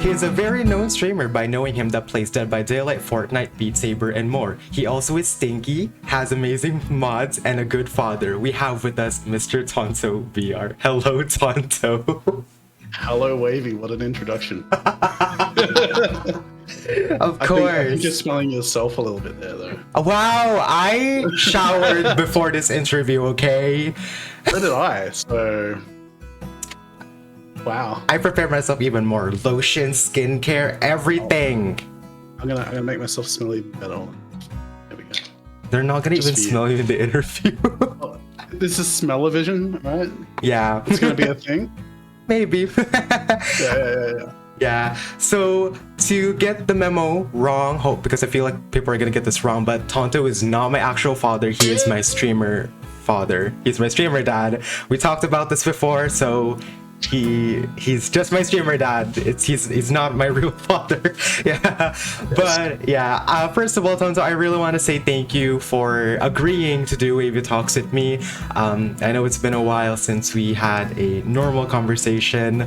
He is a very known streamer by knowing him that plays Dead by Daylight, Fortnite, Beat Saber, and more. He also is stinky, has amazing mods, and a good father. We have with us Mr. Tonto VR. Hello, Tonto. Hello, Wavy. What an introduction. Of course. I think you're smelling yourself a little bit there, though. Wow, I showered before this interview, okay? So did I, so... Wow. I prepared myself even more. Lotion, skincare, everything. I'm gonna make myself smell even better. There we go. They're not gonna Just even smell you in the interview. This is smell-o-vision, right? Yeah. It's gonna be a thing? Maybe. Yeah. Yeah, so to get the memo wrong, because I feel like people are gonna get this wrong, but Tonto is not my actual father. He is my streamer father. He's my streamer dad. We talked about this before, so he's just my streamer dad. He's not my real father. Yeah, but yeah. First of all, Tonto, I really want to say thank you for agreeing to do WavyTalks with me. I know it's been a while since we had a normal conversation.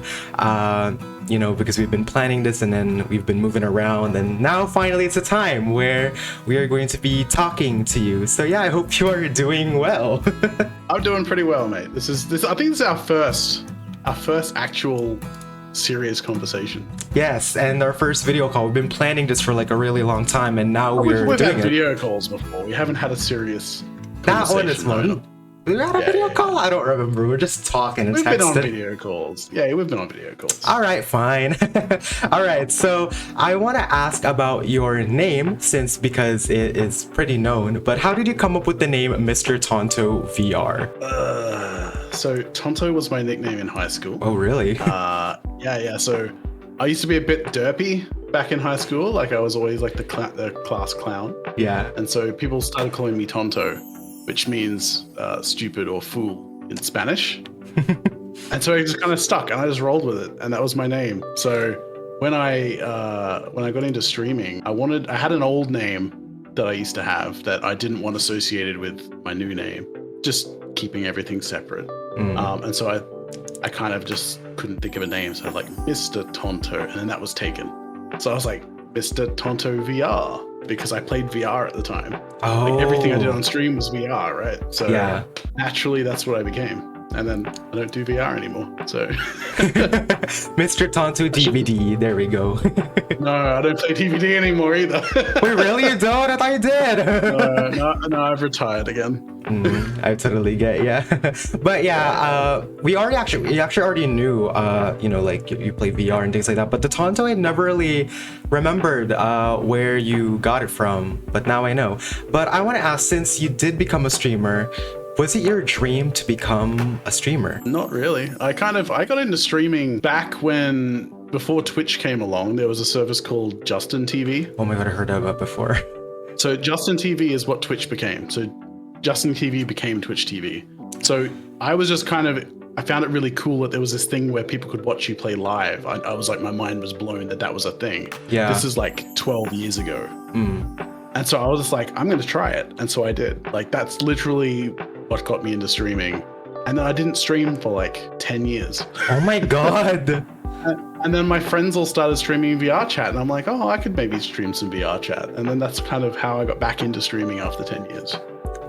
You know, because we've been planning this and then we've been moving around, and now finally it's a time where we are going to be talking to you. So yeah, I hope you are doing well. I'm doing pretty well, mate. I think this is our first actual serious conversation. Yes, and our first video call. We've been planning this for like a really long time, and now we've had doing it. video calls before. We haven't had a serious Not on this conversation. one. We had a video call? I don't remember. We're just talking and We've texting. been on video calls. Yeah, we've been on video calls. All right, fine. All right, so I want to ask about your name because it is pretty known, but how did you come up with the name Mr. Tonto VR? So Tonto was my nickname in high school. Oh, really? Yeah. So I used to be a bit derpy back in high school. Like I was always like the class clown. Yeah. And so people started calling me Tonto, which means stupid or fool in Spanish. And so I just kind of stuck and I just rolled with it, and that was my name. So when I got into streaming, I had an old name that I used to have that I didn't want associated with my new name, just keeping everything separate. And so I kind of just couldn't think of a name, so I was like Mr. Tonto, and then that was taken. So I was like Mr. Tonto VR, because I played VR at the time. Oh. Like everything I did on stream was VR, right? So yeah. Naturally, that's what I became. And then I don't do VR anymore, so. Mr. Tonto DVD, there we go. No, I don't play DVD anymore either. Wait, really? You don't? I thought you did. No, I've retired again. I totally get, yeah. But yeah, we actually already knew, you know, like you play VR and things like that. But the Tonto, I never really remembered where you got it from. But now I know. But I want to ask, since you did become a streamer, was it your dream to become a streamer? Not really. I got into streaming back before Twitch came along. There was a service called Justin TV. Oh my god, I heard of it before. So Justin TV is what Twitch became. So Justin TV became Twitch TV. So I was just I found it really cool that there was this thing where people could watch you play live. I was like, my mind was blown that was a thing. Yeah. This is like 12 years ago. And so I was just like, I'm going to try it. And so I did. Like, that's literally what got me into streaming. And then I didn't stream for like 10 years. Oh my god. And then my friends all started streaming VR chat. And I'm like, oh, I could maybe stream some VR chat. And then that's kind of how I got back into streaming after 10 years.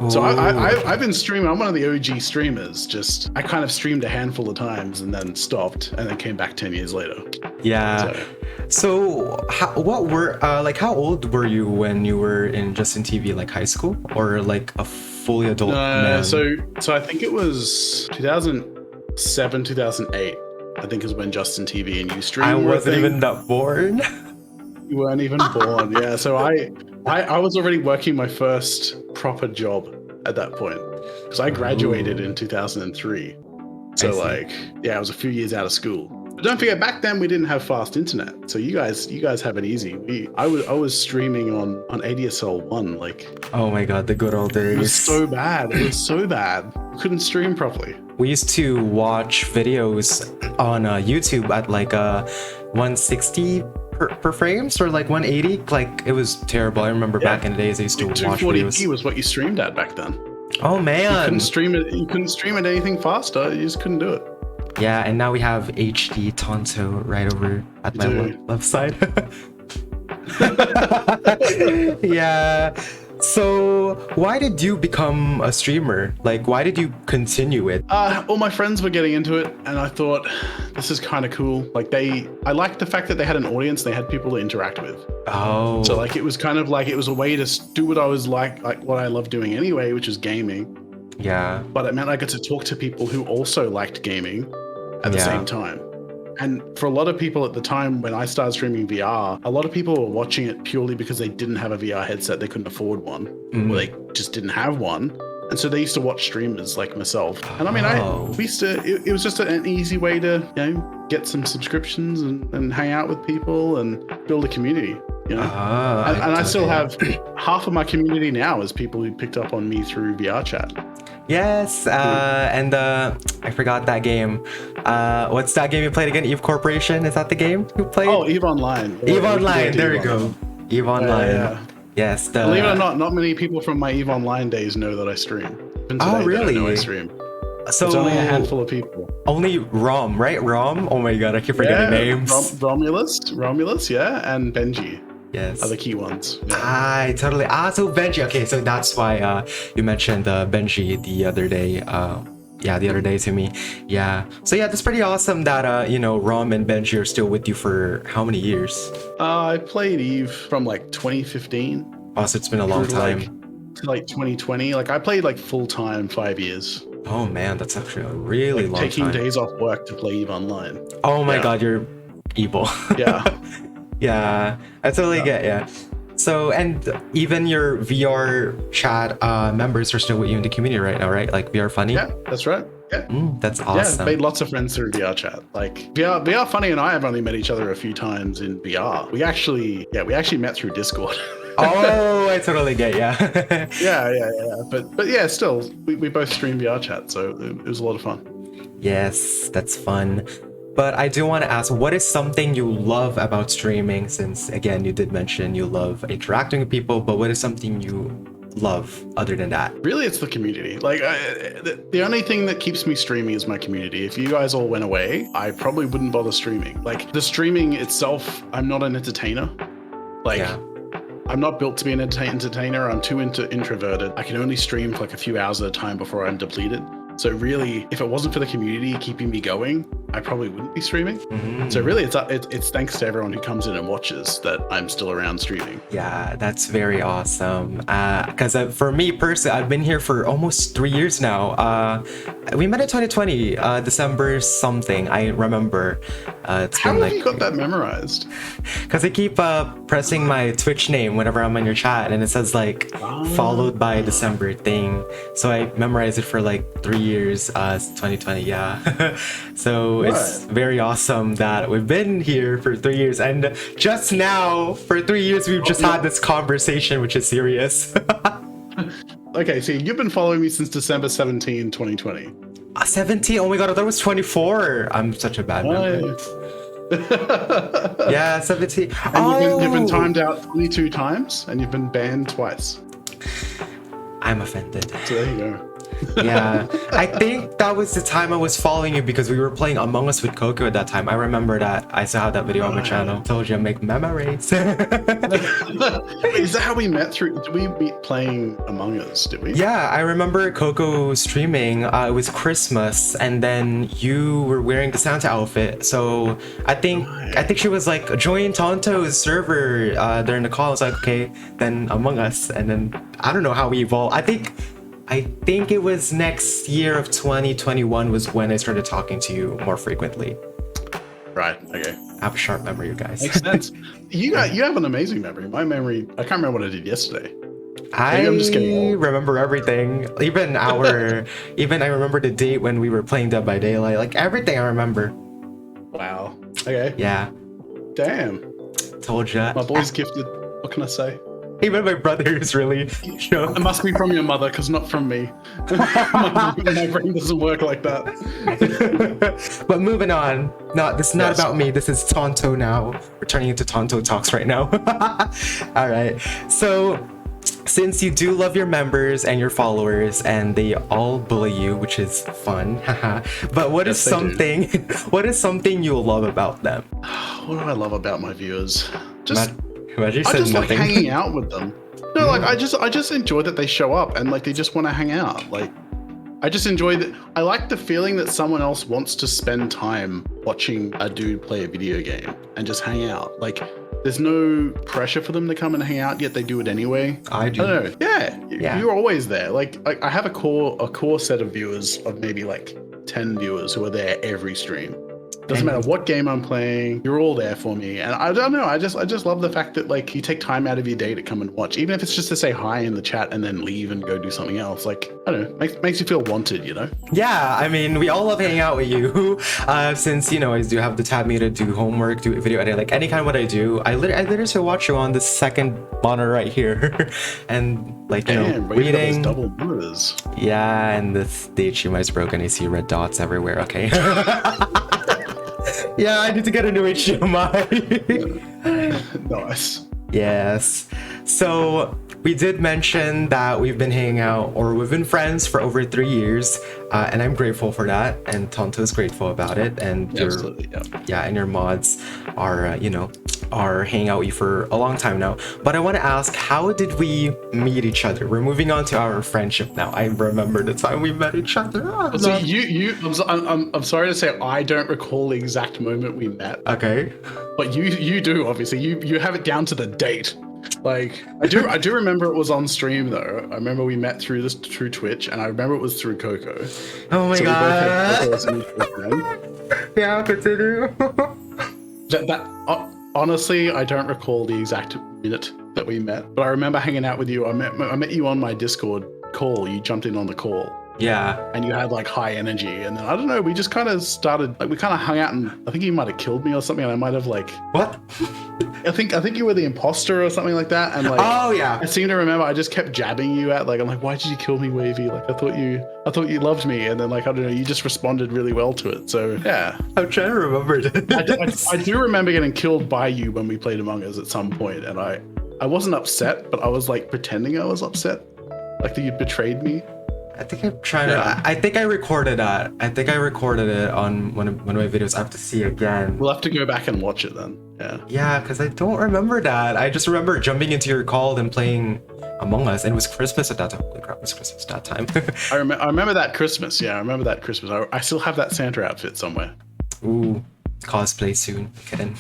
Ooh. So I've been streaming. I'm one of the OG streamers. Just I kind of streamed a handful of times and then stopped and then came back 10 years later. Yeah. So how old were you when you were in Justin TV? Like high school or like a fully adult man? So I think it was 2007, 2008. I think is when Justin TV and Ustream. I wasn't even that born. You weren't even born. Yeah. So I was already working my first proper job at that point because I graduated in 2003. So I was a few years out of school. But don't forget, back then we didn't have fast internet. So you guys have it easy. I was streaming on ADSL 1. Like, oh my god, the good old days. It was so bad. We couldn't stream properly. We used to watch videos on YouTube at like 160 per frames or like 180. Like it was terrible. I remember back in the days I used to watch videos. 240p was what you streamed at back then. Oh man. You couldn't stream it anything faster. You just couldn't do it. Yeah, and now we have HD Tonto right over at my left side. Yeah. So why did you become a streamer? Like, why did you continue it? All my friends were getting into it, and I thought this is kind of cool. Like I liked the fact that they had an audience, they had people to interact with. Oh. So like it was kind of like it was a way to do what I was like what I love doing anyway, which is gaming. Yeah. But it meant I got to talk to people who also liked gaming at the same time. And for a lot of people at the time when I started streaming VR, a lot of people were watching it purely because they didn't have a VR headset, they couldn't afford one, or they just didn't have one. And so they used to watch streamers like myself. And I mean, it was just an easy way to, get some subscriptions and hang out with people and build a community, and I still have half of my community now is people who picked up on me through VR chat. Yes, and I forgot that game. What's that game you played again? Eve Corporation? Is that the game you played? Oh, Eve Online. Eve Online. There we go. Eve Online. Yeah. Yes. Believe it or not many people from my Eve Online days know that I stream. Oh, really? Know I stream. So it's only a handful of people. Only Rom, right? Rom? Oh my god, I keep forgetting names. Romulus, yeah, and Benji. Yes. Are the key ones. Yeah. Totally. So Benji. Okay, so that's why you mentioned Benji the other day. The other day to me. Yeah. So yeah, that's pretty awesome that Rom and Benji are still with you for how many years? I played Eve from like 2015. Oh, so it's been a long time. To like 2020. Like I played like full time 5 years. Oh man, that's actually a really long time. Taking days off work to play Eve Online. Oh my god, you're evil. Yeah. Yeah, I totally get ya. So, and even your VR chat members are still with you in the community right now, right? Like VR Funny? Yeah, that's right. Yeah. That's awesome. Yeah, made lots of friends through VR chat. Like VR Funny and I have only met each other a few times in VR. We actually met through Discord. Oh, I totally get ya. Yeah. But yeah, still, we both stream VR chat, so it was a lot of fun. Yes, that's fun. But I do want to ask, what is something you love about streaming? Since, again, you did mention you love interacting with people, but what is something you love other than that? Really, it's the community. Like, the only thing that keeps me streaming is my community. If you guys all went away, I probably wouldn't bother streaming. Like, the streaming itself, I'm not an entertainer. I'm not built to be an entertainer. I'm too introverted. I can only stream for like a few hours at a time before I'm depleted. So really, if it wasn't for the community keeping me going, I probably wouldn't be streaming. So really, it's thanks to everyone who comes in and watches that I'm still around streaming. Yeah, that's very awesome. Because for me personally, I've been here for almost 3 years now. We met in 2020, December something. I remember. How have you got that memorized? Because I keep pressing my Twitch name whenever I'm on your chat, and it says like followed by December thing. So I memorized it for like 3 years. 2020, yeah. So it's very awesome that we've been here for 3 years, and just now for 3 years we've just had this conversation, which is serious. Okay, so you've been following me since December 17, 2020. 17? Oh my god, I thought it was 24. I'm such a bad member. Yeah, 17. And you've been timed out 22 times, and you've been banned twice. I'm offended. So there you go. Yeah, I think that was the time I was following you because we were playing Among Us with Coco at that time. I remember that. I still have that video on my channel. Told you I make memories. Is that how we met through? Did we meet playing Among Us? Did we? Yeah, I remember Coco streaming. It was Christmas, and then you were wearing the Santa outfit. So I think she was like, join Tonto's server during the call. I was like, okay, then Among Us, and then I don't know how we evolved. I think it was next year of 2021 was when I started talking to you more frequently. Right. Okay. I have a sharp memory, you guys. Makes sense. You have an amazing memory. My memory, I can't remember what I did yesterday. I'm just remember everything. Even I remember the date when we were playing Dead by Daylight. Like everything I remember. Wow. Okay. Yeah. Damn. Told ya. My boy's gifted. What can I say? Even my brother is really It must be from your mother, because not from me. my brain doesn't work like that. But moving on. No, this is not about me. This is Tonto now. We're turning into Tonto Talks right now. All right. So since you do love your members and your followers and they all bully you, which is fun, haha, but what is Yes, they do. something what is something you love about them? What do I love about my viewers? Just Imagine you I said just nothing. like hanging out with them. No, like I just enjoy that they show up and like they just want to hang out. Like I just enjoy that. I like the feeling that someone else wants to spend time watching a dude play a video game and just hang out. Like there's no pressure for them to come and hang out, yet they do it anyway. I do. I don't know. Yeah, Yeah. you're always there. Like I have a core set of viewers of maybe like 10 viewers who are there every stream. Doesn't matter what game I'm playing, you're all there for me. And I don't know, I just love the fact that like you take time out of your day to come and watch, even if it's just to say hi in the chat and then leave and go do something else. Like, I don't know, makes you feel wanted, you know? Yeah, I mean, we all love hanging out with you. Since, you know, I do have to tab me to do homework, do video editing, like any kind of what I do, I literally watch you on the second monitor right here. And like, you know, Damn, bro, you got those reading. double monitors. Yeah, and the HDMI is broken. I see red dots everywhere. Okay. Yeah, I need to get a new HDMI. Nice. Yes. So we did mention that we've been hanging out, or we've been friends for over 3 years, and I'm grateful for that. And Tonto is grateful about it. And Yeah, absolutely, yeah. and your mods are, you know, are hanging out with you for a long time now. But I want to ask, how did we meet each other? We're moving on to our friendship now. I remember the time we met each other. Oh, So no. I'm sorry to say I don't recall the exact moment we met, Okay. but you do obviously. You have it down to the date. Like I do remember it was on stream though. I remember we met through Twitch, and I remember it was through Coco. Oh my So we both had god. Coco as a mutual friend. Yeah, continue. Honestly, I don't recall the exact minute that we met, but I remember hanging out with you. I met you on my Discord call. You jumped in on the call. Yeah. And you had like high energy, and then I don't know, we just kind of started, like we kind of hung out, and I think you might have killed me or something, and I might have like, What? I think you were the imposter or something like that, and like, Oh yeah. I seem to remember I just kept jabbing you at, like, I'm like, why did you kill me, Wavy? Like I thought you loved me, and then like I don't know, you just responded really well to it. So yeah, I'm trying to remember this. I do remember getting killed by you when we played Among Us at some point, and I wasn't upset, but I was like pretending I was upset, like that you'd betrayed me. I think I'm trying Yeah. to. I think I recorded that. I think I recorded it on one of my videos. I have to see again. We'll have to go back and watch it then. Yeah. Yeah, because I don't remember that. I just remember jumping into your call and playing Among Us, and it was Christmas at that time. Holy crap, it was Christmas that time. I remember that Christmas. Yeah, I remember that Christmas. I still have that Santa outfit somewhere. Ooh, cosplay soon. Kidding.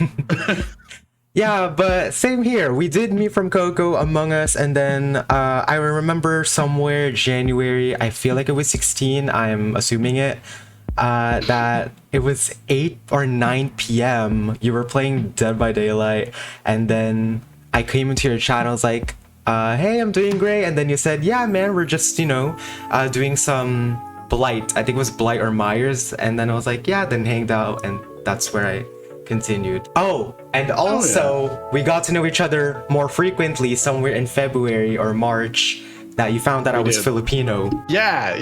Yeah, but same here. We did meet from Coco, Among Us, and then I remember somewhere January, I feel like it was 16, I'm assuming it, that it was 8 or 9 p.m. You were playing Dead by Daylight, and then I came into your chat and I was like, hey, I'm doing great. And then you said, yeah, man, we're just, you know, doing some Blight. I think it was Blight or Myers. And then I was like, yeah, then hanged out, and that's where I continued. Oh, and also we got to know each other more frequently somewhere in February or March, that you found that I was did. Filipino. Yeah.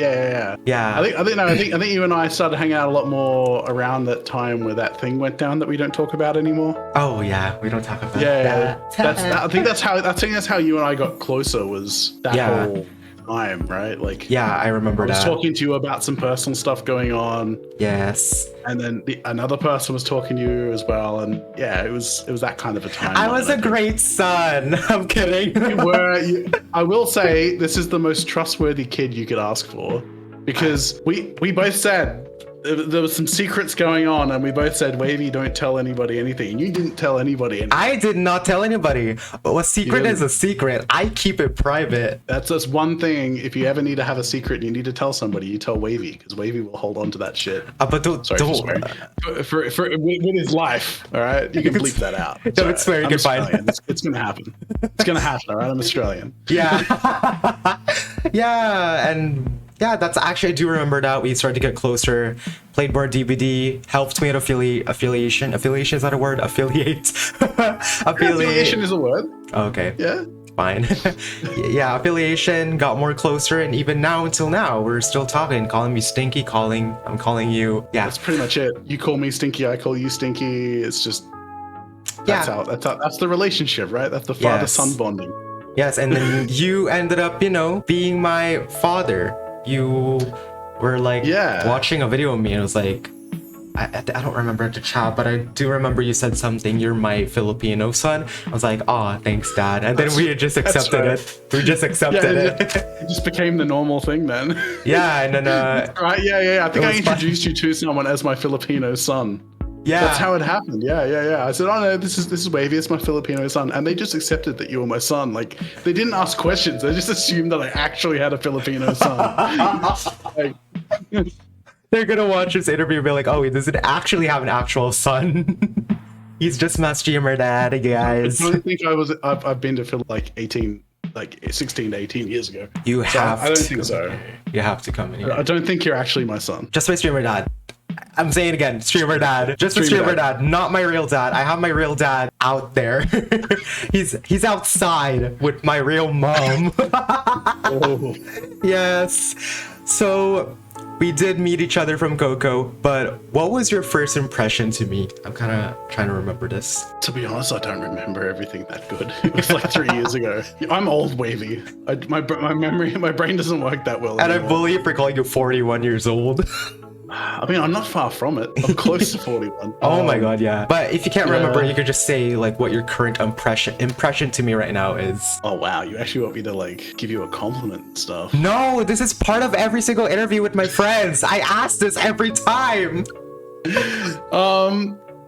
Yeah. I think you and I started hanging out a lot more around that time where that thing went down that we don't talk about anymore. Oh yeah, we don't talk about Yeah, that. I think that's how you and I got closer, was that Yeah. whole time, right? Like, Yeah, I remember I was that. talking to you about some personal stuff going on, Yes. and then another person was talking to you as well, and yeah, it was that kind of a time. I was a great son. I'm kidding. I will say this is the most trustworthy kid you could ask for, because we both said there was some secrets going on, and we both said, Wavy, don't tell anybody anything. And you didn't tell anybody anything. I did not tell anybody. A secret Yeah. is a secret. I keep it private. That's just one thing. If you ever need to have a secret and you need to tell somebody, you tell Wavy, because Wavy will hold on to that shit. But don't. Sorry for swearing. With his life, all right? You can bleep that out. Don't It's swear, you I'm can find- Australian. It's going to happen. It's going to happen, all right? I'm Australian. Yeah. Yeah, and yeah, that's actually, I do remember that. We started to get closer, played more DVD, helped me at affiliation. Affiliation, is that a word? Affiliate. Affiliation is a word. Okay. Yeah. Fine. Yeah, affiliation, got more closer, and even now, until now, we're still talking, calling me Stinky, I'm calling you. Yeah. That's pretty much it. You call me Stinky, I call you Stinky. It's just Yeah. that's the relationship, right? That's the father-son bonding. Yes, and then you ended up, being my father. You were like watching a video of me, and it was like, I don't remember the chat, but I do remember you said something. You're my Filipino son. I was like, "Aw, thanks, Dad." And then we just accepted it. We just accepted it. It just became the normal thing then. Yeah, and then right, yeah. I think I introduced fun. you to someone as my Filipino son. Yeah, that's how it happened. Yeah. I said, "Oh no, this is Wavy. It's my Filipino son," and they just accepted that you were my son. Like they didn't ask questions. They just assumed that I actually had a Filipino son. Like, they're gonna watch this interview and be like, "Oh, he doesn't actually have an actual son. He's just my streamer dad, guys." I don't think I've been to Phil like 16 to 18 years ago. You have. I don't think so. You have to come in here. I don't think you're actually my son. Just my streamer dad. I'm saying it again, streamer dad. Just a streamer dad, not my real dad. I have my real dad out there. he's outside with my real mom. Oh. Yes. So we did meet each other from Coco, but what was your first impression to me? I'm kind of trying to remember this. To be honest, I don't remember everything that good. It was like 3 years ago. I'm old, Wavy. My brain doesn't work that well And anymore. I bully you for calling you 41 years old. I mean, I'm not far from it. I'm close to 41. Oh my god, yeah. But if you can't remember, you could just say like what your current impression to me right now is. Oh wow, you actually want me to like give you a compliment and stuff? No, this is part of every single interview with my friends. I ask this every time.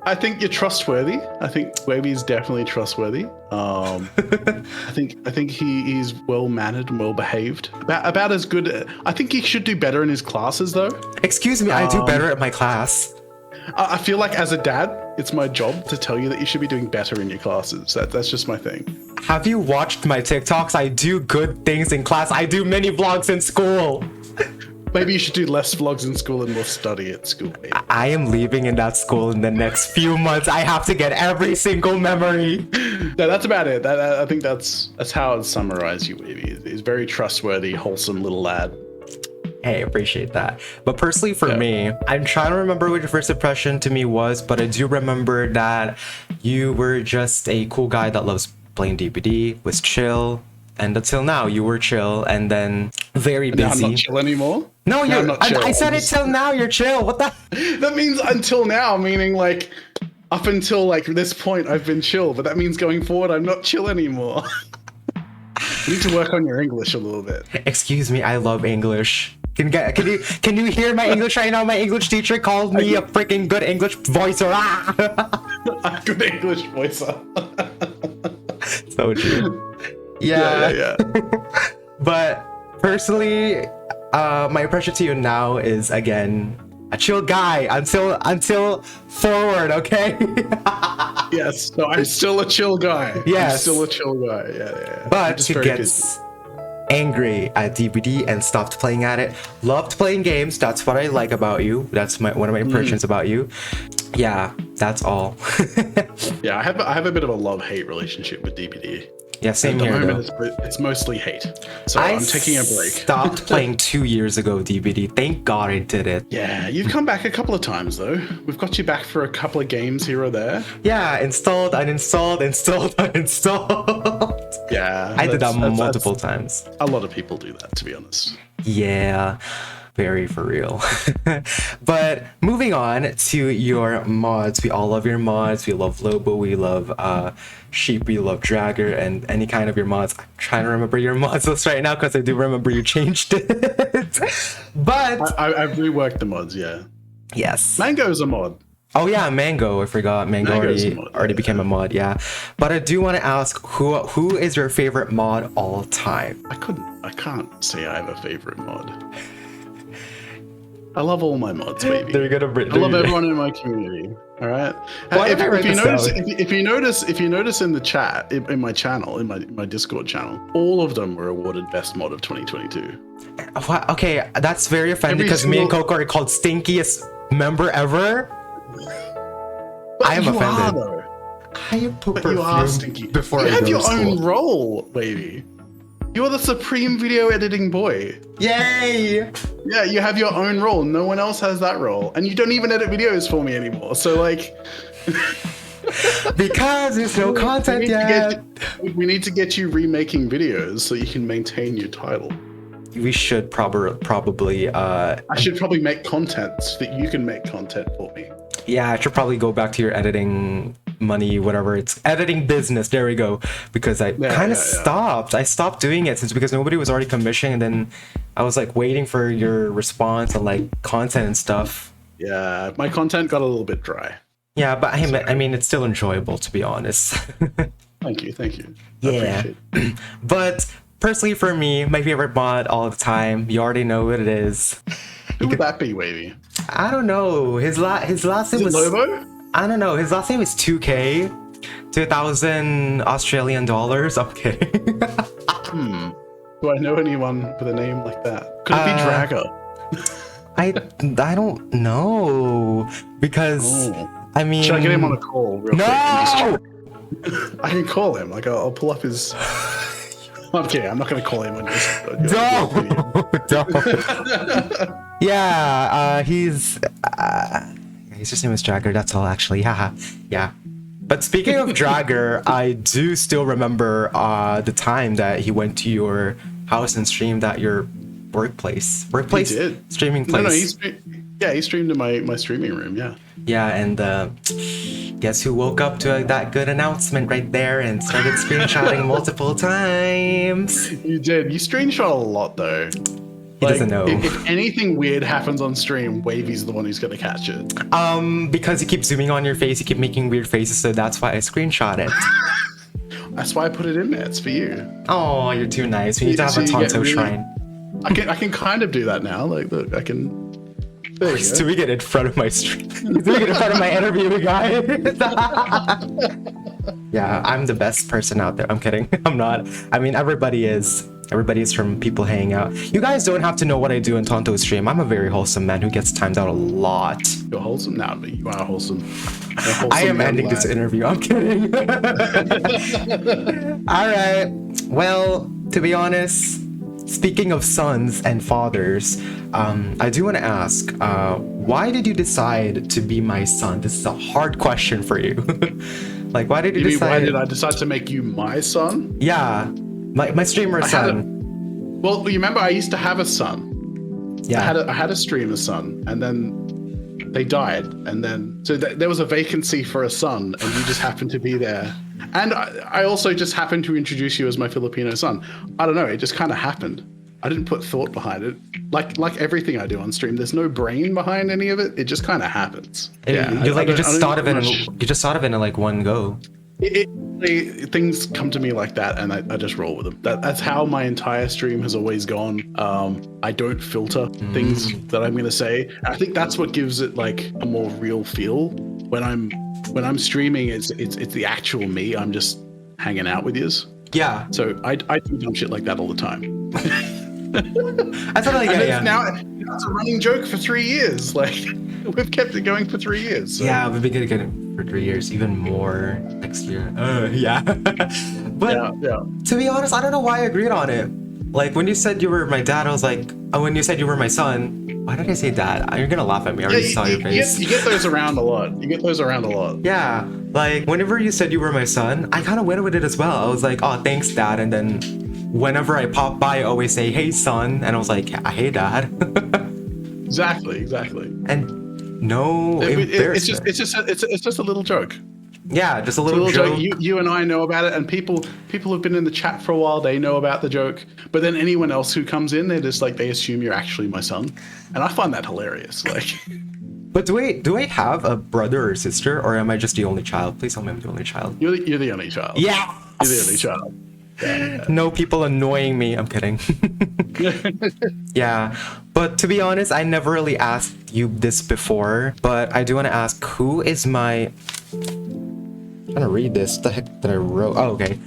I think you're trustworthy. I think Wavy's definitely trustworthy. I think he is well mannered and well behaved. About as good. I think he should do better in his classes though. Excuse me, I do better at my class. I feel like as a dad, it's my job to tell you that you should be doing better in your classes. That's just my thing. Have you watched my TikToks? I do good things in class. I do mini vlogs in school. Maybe you should do less vlogs in school and more study at school. Maybe. I am leaving in that school in the next few months. I have to get every single memory. No, that's about it. I think that's how I'd summarize you, Wavy. He's very trustworthy, wholesome little lad. Hey, appreciate that. But personally for me, I'm trying to remember what your first impression to me was, but I do remember that you were just a cool guy that loves playing DBD, was chill, and until now you were chill, and then very busy. Now I'm not chill anymore? No, you're not chill. I said it till now, you're chill. What the? That means until now, meaning like up until like this point I've been chill, but that means going forward I'm not chill anymore. You need to work on your English a little bit. Excuse me, I love English. Can you hear my English right now? My English teacher called me a freaking good English voicer. A good English voicer. So true. Yeah. But personally, my impression to you now is again a chill guy until forward, okay? Yes. So I'm still a chill guy. Yes. I'm still a chill guy. Yeah. But he gets angry at DBD and stopped playing at it. Loved playing games. That's what I like about you. That's one of my impressions about you. Yeah, that's all. Yeah, I have a bit of a love-hate relationship with DBD. Yeah, same here. At the moment, it's mostly hate. So I'm taking a break. Stopped playing 2 years ago, DBD. Thank God I did it. Yeah, you've come back a couple of times though. We've got you back for a couple of games here or there. Yeah, installed, uninstalled, installed, uninstalled. Yeah, I did that multiple times. A lot of people do that, to be honest. Yeah, very for real. But moving on to your mods. We all love your mods. We love Lobo. We love Sheep. We love Dragger and any kind of your mods. I'm trying to remember your mods list right now because I do remember you changed it. But I've reworked the mods, yeah. Yes. Mango's a mod. Oh yeah, Mango. I forgot. Mango already became a mod, yeah. But I do want to ask who is your favorite mod all time? I can't say I have a favorite mod. I love all my mods, baby. I love everyone in my community. All right. If you notice in the chat in my channel, in my Discord channel, all of them were awarded best mod of 2022. What? Okay, that's very offending because me and Coco are called stinkiest member ever. I am offended. I am you are stinky. Before you I have go your to school. own role, baby. You are the supreme video editing boy. Yay! Yeah, you have your own role. No one else has that role. And you don't even edit videos for me anymore. So like Because there's no content yet. We need to get you remaking videos so you can maintain your title. We should probably. I should probably make content so that you can make content for me. Yeah, I should probably go back to your editing money, whatever it's editing business. There we go. Because I kind of stopped. I stopped doing it because nobody was already commissioning, and then I was like waiting for your response on like content and stuff. Yeah, my content got a little bit dry. Yeah, but I mean, it's still enjoyable, to be honest. Thank you. Yeah. But personally, for me, my favorite mod all the time, you already know what it is. Who would that be, Wavy? I don't know. His last name was Lobo? I don't know. His last name is 2K, 2,000 Australian dollars. I'm kidding. Do I know anyone with a name like that? Could it be Dragger? I don't know because I mean. Should I get him on a call real quick? No! I can call him. Like I'll pull up his. Okay, I'm not gonna call him on your Don't. Yeah, his name is Dragger. That's all, actually. Yeah. But speaking of Dragger, I do still remember the time that he went to your house and streamed at your workplace. He did. Streaming place. He streamed in my streaming room. Yeah. Yeah, and guess who woke up to that good announcement right there and started screenshotting multiple times? You did. You screenshot a lot though. He doesn't know. If anything weird happens on stream, Wavy's the one who's gonna catch it. Because you keep zooming on your face, you keep making weird faces, so that's why I screenshot it. That's why I put it in there. It's for you. Oh, you're too nice. We need to have a Tonto shrine. I can kind of do that now. Like, look, I can. He's doing it in front of my stream. He's doing it in front of my interview guy. Yeah, I'm the best person out there. I'm kidding. I'm not. I mean, everybody is. Everybody's from people hanging out. You guys don't have to know what I do in Tonto's stream. I'm a very wholesome man who gets timed out a lot. You're wholesome now, but you are wholesome. I am ending this interview. I'm kidding. All right. Well, to be honest, speaking of sons and fathers, I do want to ask, why did you decide to be my son? This is a hard question for you. Like, why did you decide? Why did I decide to make you my son? Yeah, my streamer son. Well, you remember I used to have a son. Yeah. I had a streamer son, and then they died, and then so there was a vacancy for a son, and you just happened to be there. And I also just happened to introduce you as my Filipino son. I don't know, it just kind of happened. I didn't put thought behind it. Like everything I do on stream, there's no brain behind any of it. It just kind of happens. You just thought of it in like one go. Things come to me like that, and I just roll with them. That's how my entire stream has always gone. I don't filter things that I'm going to say. I think that's what gives it like a more real feel. When I'm streaming, it's the actual me. I'm just hanging out with yous. Yeah. So I do dumb shit like that all the time. I thought like now it's a running joke for 3 years. Like we've kept it going for 3 years. So. Yeah, we've been getting it for 3 years, even more next year. Yeah. But to be honest, I don't know why I agreed on it. Like when you said you were my dad, I was like, when you said you were my son, why did I say dad? You're gonna laugh at me. I already saw your face. You get those around a lot. Yeah, like whenever you said you were my son, I kind of went with it as well. I was like, oh, thanks, dad. And then whenever I pop by, I always say, hey, son. And I was like, hey, dad. Exactly. And no embarrassment. It's just a little joke. Yeah, just a little joke. You and I know about it, and people who've been in the chat for a while, they know about the joke. But then anyone else who comes in, they're just like, they assume you're actually my son, and I find that hilarious. Like, but do I have a brother or sister, or am I just the only child? Please tell me I'm the only child. You're the only child. Yeah, you're the only child. Yeah. No people annoying me. I'm kidding. Yeah, but to be honest, I never really asked you this before, but I do want to ask, who is my... I'm trying to read this. The heck did I wrote? Oh, okay.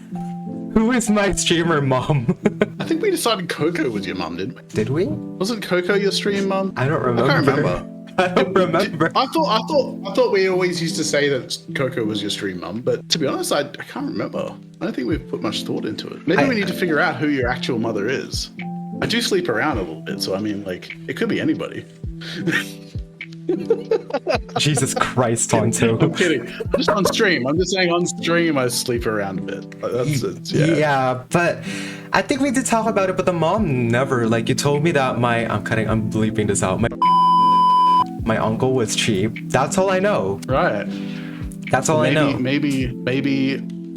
Who is my streamer mom? I think we decided Coco was your mom, didn't we? Did we? Wasn't Coco your stream mom? I don't remember. I can't remember. I don't remember. I thought we always used to say that Coco was your stream mum, but to be honest, I can't remember. I don't think we've put much thought into it. Maybe we need to figure out who your actual mother is. I do sleep around a little bit, so I mean, like, it could be anybody. Jesus Christ, Tonto. I'm kidding. I'm just on stream. I'm just saying on stream I sleep around a bit. Like, that's it. Yeah, but I think we did talk about it, but the mom never. Like, you told me that I'm bleeping this out. My uncle was cheap. That's all I know. Right. That's all I know. Maybe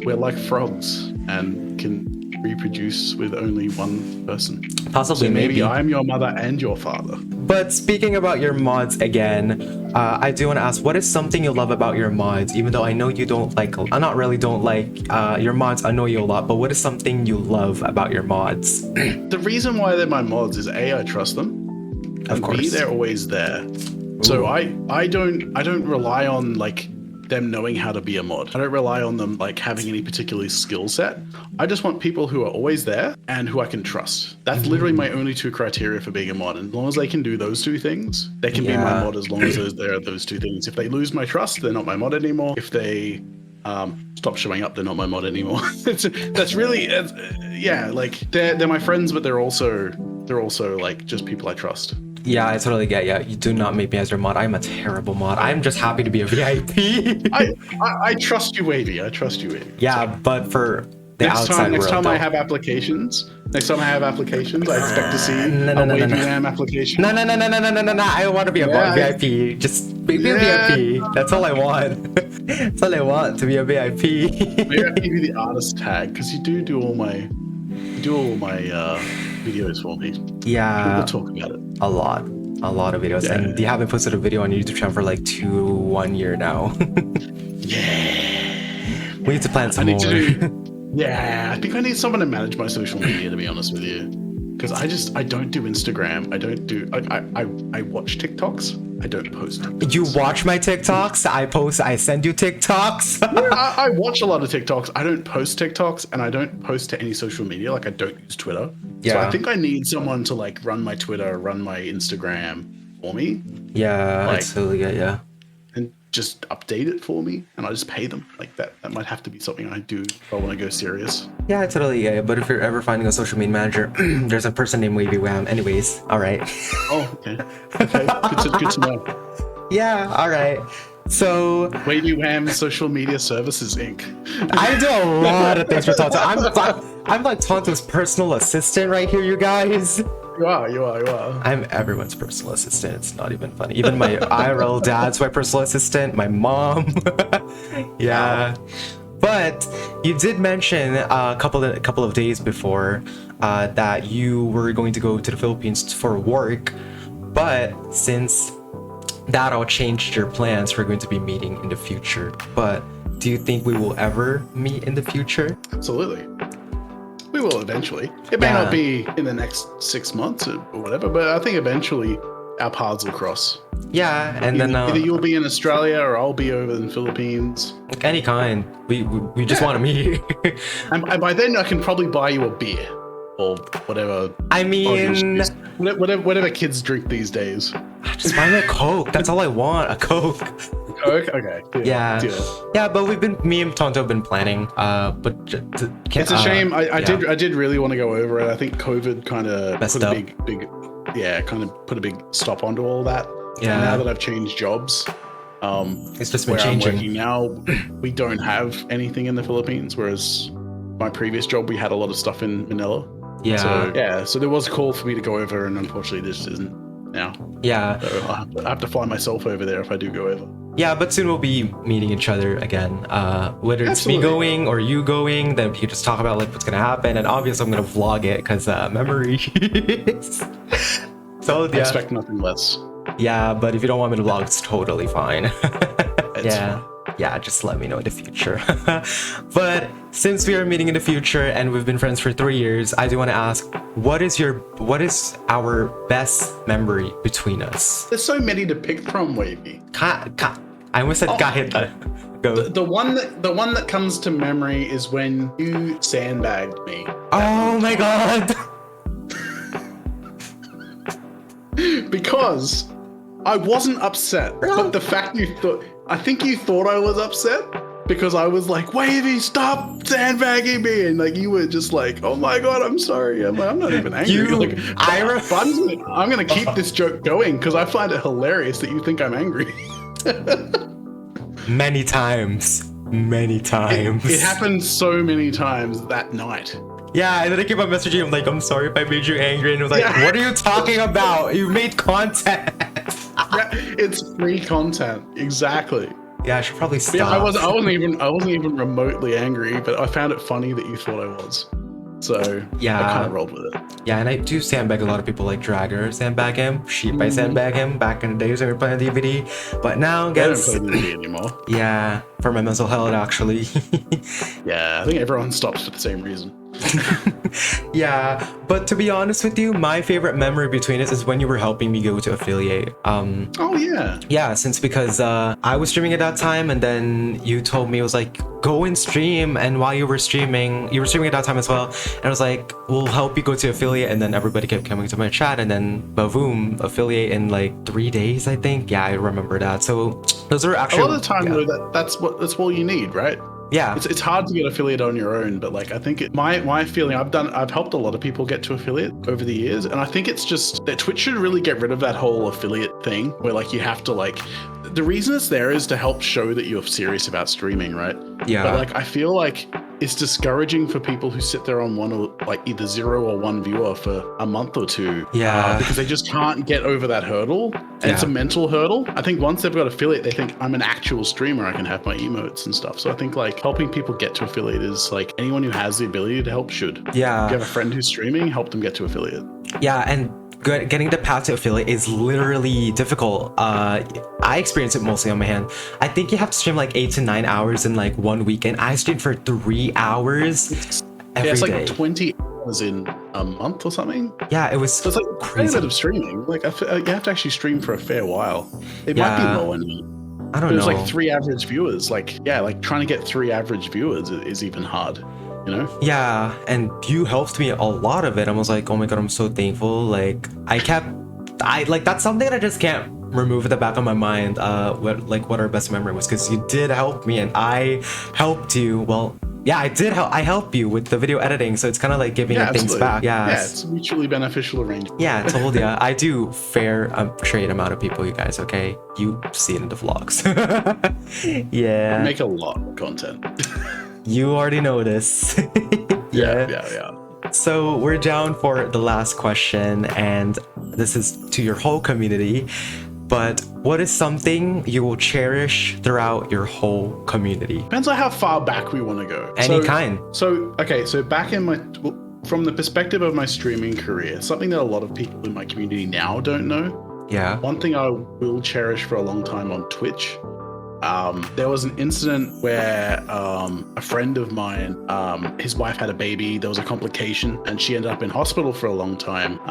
we're like frogs and can reproduce with only one person. Possibly, so maybe maybe. I'm your mother and your father. But speaking about your mods again, I do want to ask, what is something you love about your mods? Even though I know you don't like, not really don't like, your mods annoy you a lot, but what is something you love about your mods? The reason why they're my mods is A, I trust them. Of And course. B, they're always there. So I don't rely on like them knowing how to be a mod. I don't rely on them like having any particular skill set. I just want people who are always there and who I can trust. That's literally my only two criteria for being a mod. And as long as they can do those two things, they can be my mod as long as there are those two things. If they lose my trust, they're not my mod anymore. If they stop showing up, they're not my mod anymore. That's really, like they're my friends, but they're also like just people I trust. Yeah, I totally get you. You do not make me as your mod. I'm a terrible mod. I'm just happy to be a VIP. I trust you, Wavy. I trust you, Wavy. Yeah, but for the outside next world, time though. I have applications, I expect to see No. a Wavy Lamb application. No. I don't want to be a VIP. Just be a VIP. That's all I want. That's all I want, to be a VIP. Maybe I can give you the artist tag because you do all my videos for me. Yeah. We'll talk about it. A lot of videos. Yeah. And you haven't posted a video on your YouTube channel for like 1 year now. Yeah. We need to plan some more. Yeah, I think I need someone to manage my social media, to be honest with you. Because I don't do Instagram. I watch TikToks. I don't post TikToks. You watch my TikToks? I send you TikToks? I watch a lot of TikToks. I don't post TikToks, and I don't post to any social media. Like, I don't use Twitter. Yeah. So I think I need someone to like run my Twitter, run my Instagram for me. Yeah, Like- I totally get ya. And just update it for me, and I just pay them. Like that might have to be something I do if I want to go serious. Yeah, I totally get it. But if you're ever finding a social media manager, there's a person named Wavy Wham. Anyways, all right. Oh, okay. Good to know. Yeah, all right. So Wavy Wham Social Media Services Inc. I do a lot of things for Tonto. I'm like Tonto's personal assistant right here, you guys. You are. I'm everyone's personal assistant. It's not even funny. Even my IRL dad's my personal assistant. My mom. Yeah. But you did mention a couple of days before that you were going to go to the Philippines for work, but since that all changed your plans, we're going to be meeting in the future. But do you think we will ever meet in the future? Absolutely. We will eventually. It may not be in the next 6 months or whatever, but I think eventually our paths will cross. Yeah, and then Either you'll be in Australia or I'll be over in the Philippines. like any kind. We just want to meet. And by then I can probably buy you a beer or whatever. I mean, whatever kids drink these days. just buy me a Coke. That's all I want. A Coke. Okay. Yeah. Deal. Yeah, but me and Tonto have been planning. But It's a shame. I did really want to go over it. I think COVID kind of Messed put a up. kind of put a big stop onto all that. Yeah. And now that I've changed jobs, It's just been where I'm changing. working now, we don't have anything in the Philippines. Whereas my previous job, we had a lot of stuff in Manila. Yeah. So there was a call for me to go over, and unfortunately, this isn't now. Yeah. So I have to fly myself over there if I do go over. Yeah, but soon we'll be meeting each other again. Whether it's me Absolutely. going or you going, then we can just talk about like what's gonna happen. And obviously, I'm gonna vlog it because memories. So I expect nothing less. yeah, but if you don't want me to vlog, it's totally fine. It's Yeah. Yeah, just let me know in the future. But since we are meeting in the future and we've been friends for 3 years, I do want to ask, what is our best memory between us? There's so many to pick from, Wavy. I almost said kahit. Go. The one that comes to memory is when you sandbagged me. Oh my god. Because I wasn't upset, but the fact I think you thought I was upset, because I was like, Wavy, stop sandbagging me, and like you were just like, oh my god, I'm sorry. I'm like, I'm not even angry. But I'm gonna keep this joke going because I find it hilarious that you think I'm angry. Many times. It happened so many times that night. Yeah, and then I keep on messaging him like, I'm sorry if I made you angry, and he was like, what are you talking about? You made content. Yeah, it's free content. Exactly. Yeah, I should probably stop. Yeah, I wasn't even remotely angry, but I found it funny that you thought I was. So yeah, I kind of rolled with it. Yeah, and I do sandbag a lot of people, like Dragger sandbag him, Sheep I sandbag him back in the days when we were playing DVD. But now, guys, I don't play DVD anymore. Yeah, for my mental health, actually. Yeah, I think everyone stops for the same reason. Yeah, but to be honest with you, my favorite memory between us is when you were helping me go to affiliate. Oh yeah. Yeah, because I was streaming at that time, and then you told me, it was like, go and stream, and while you were streaming at that time as well, and I was like, we'll help you go to affiliate, and then everybody kept coming to my chat, and then boom, affiliate in like 3 days, I think. Yeah, I remember that. So those are actually a lot of the time though, that's all you need, right? Yeah, it's hard to get affiliate on your own, but like I think my feeling, I've helped a lot of people get to affiliate over the years, and I think it's just that Twitch should really get rid of that whole affiliate thing where like you have to like, the reason it's there is to help show that you're serious about streaming, right? Yeah. But like I feel like it's discouraging for people who sit there on one or like either 0 or 1 viewer for a month or two. Yeah. Because they just can't get over that hurdle. And it's a mental hurdle. I think once they've got affiliate, they think I'm an actual streamer. I can have my emotes and stuff. So I think like helping people get to affiliate is like anyone who has the ability to help should. Yeah. If you have a friend who's streaming, help them get to affiliate. Yeah, and getting the path to affiliate is literally difficult. I experienced it mostly on my hand. I think you have to stream like 8 to 9 hours in like 1 weekend. I streamed for 3 hours every it's like day. 20 hours in a month or something. Yeah, it was so it's like crazy. A bit of streaming. Like you have to actually stream for a fair while. It might be lower than I don't know. There's like 3 average viewers. Like like trying to get 3 average viewers is even hard. You know? Yeah, and you helped me a lot of it. I was like, oh my god, I'm so thankful. Like that's something that I just can't remove at the back of my mind. What our best memory was, because you did help me and I helped you. Well, yeah, I helped you with the video editing, so it's kind of like giving things back. Yeah, it's a mutually beneficial arrangement. Yeah, totally. I do fair trade amount of people, you guys. Okay, you see it in the vlogs. Yeah, I make a lot of content. You already know this. Yeah. So we're down for the last question, and this is to your whole community. But what is something you will cherish throughout your whole community? Depends on how far back we want to go. Any kind. So back in from the perspective of my streaming career, something that a lot of people in my community now don't know. Yeah. One thing I will cherish for a long time on Twitch. There was an incident where a friend of mine, his wife had a baby, there was a complication, and she ended up in hospital for a long time.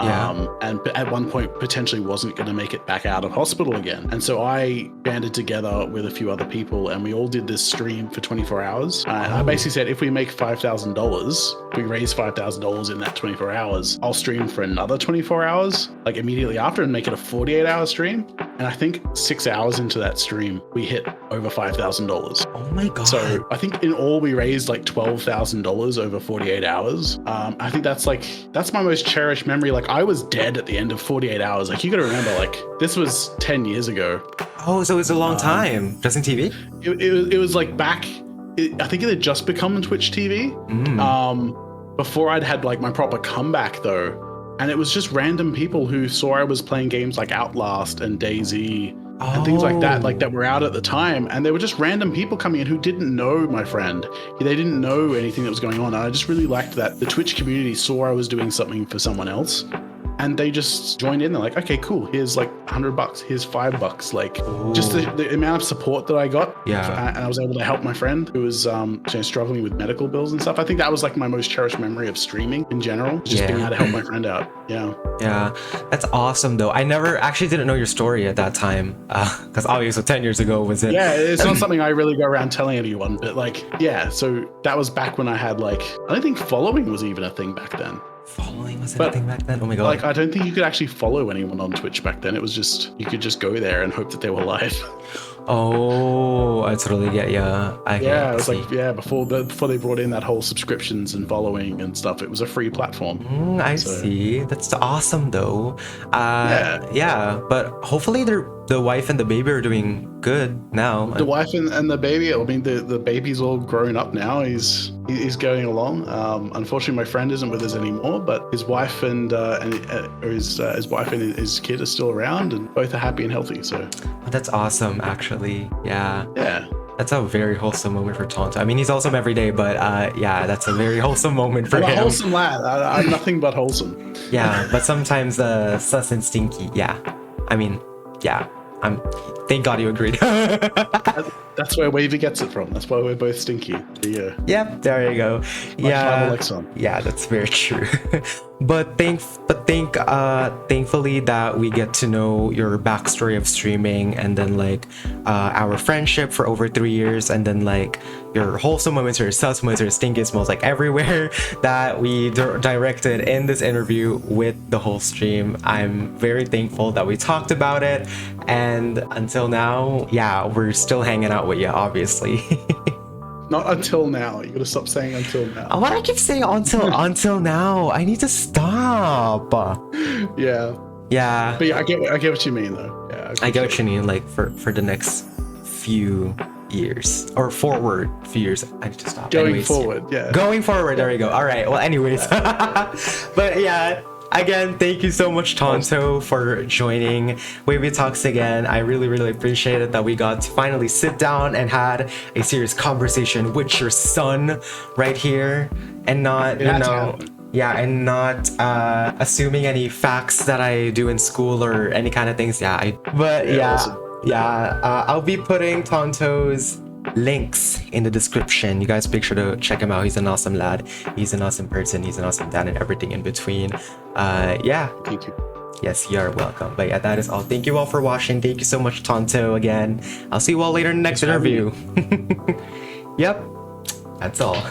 And at one point potentially wasn't going to make it back out of hospital again. And so I banded together with a few other people, and we all did this stream for 24 hours. And I basically said, if we make $5,000, we raise $5,000 in that 24 hours, I'll stream for another 24 hours, like immediately after, and make it a 48-hour stream. And I think 6 hours into that stream, we hit over $5,000. Oh my god. So I think in all we raised like $12,000 over 48 hours. I think that's my most cherished memory. Like I was dead at the end of 48 hours. Like you gotta remember, like this was 10 years ago. Oh, so it's a long time. Just in TV? It was like back, I think it had just become Twitch TV. Before I'd had like my proper comeback though. And it was just random people who saw I was playing games like Outlast and DayZ and things like that were out at the time. And they were just random people coming in who didn't know my friend. They didn't know anything that was going on. And I just really liked that the Twitch community saw I was doing something for someone else. And they just joined in. They're like, okay, cool. Here's like $100. Here's $5. Like just the amount of support that I got. Yeah. And I was able to help my friend who was struggling with medical bills and stuff. I think that was like my most cherished memory of streaming in general. Just being able to help my friend out. Yeah. Yeah. That's awesome though. I never actually didn't know your story at that time. Because obviously 10 years ago was it? Yeah, it's not something I really go around telling anyone. But like, yeah. So that was back when I had like, I don't think following was even a thing back then. Following was anything back then? Oh my god. Like I don't think you could actually follow anyone on Twitch back then. It was just, you could just go there and hope that they were live. Oh, I totally get ya. Yeah, it was like before they brought in that whole subscriptions and following and stuff. It was a free platform. I So, see. That's awesome though. Yeah. Yeah, but hopefully the wife and the baby are doing good now. The wife and the baby. I mean, the baby's all grown up now. He's going along. Unfortunately, my friend isn't with us anymore, but his wife and his wife and his kid are still around, and both are happy and healthy. So That's awesome, actually. Yeah. yeah. That's a very wholesome moment for Tonto. I mean, he's awesome every day, but yeah, that's a very wholesome moment for I'm a him. wholesome lad. I'm nothing but wholesome. Yeah, but sometimes sus and stinky. Yeah. I mean, yeah. Thank God you agreed. That's where Wavy gets it from. That's why we're both stinky. Yeah. Yep, there you go. Yeah. Yeah, that's very true. But thankfully that we get to know your backstory of streaming, and then like our friendship for over 3 years, and then like your wholesome moments, your sus moments, your stinkiest moments, like everywhere that we directed in this interview with the whole stream. I'm very thankful that we talked about it, and until now, yeah, we're still hanging out with you, obviously. Not until now. You gotta stop saying until now. Why do I keep saying until now? I need to stop. Yeah. Yeah. But yeah, I get what you mean though. Yeah. I get what you mean, like for the next few years or forward few years. I need to stop. Going forward, yeah. Going forward, there we go. All right. Well, anyways. But yeah. Again, thank you so much, Tonto, for joining WavyTalks again. I really, really appreciate it that we got to finally sit down and had a serious conversation with your son right here, and not, and not assuming any facts that I do in school or any kind of things. Awesome. I'll be putting Tonto's links in the description. You guys make sure to check him out. He's an awesome lad. He's an awesome person. He's an awesome dad, and everything in between. Thank you. Yes, you are welcome. But yeah, that is all. Thank you all for watching. Thank you so much, Tonto, again. I'll see you all later in the next interview. Yep, that's all.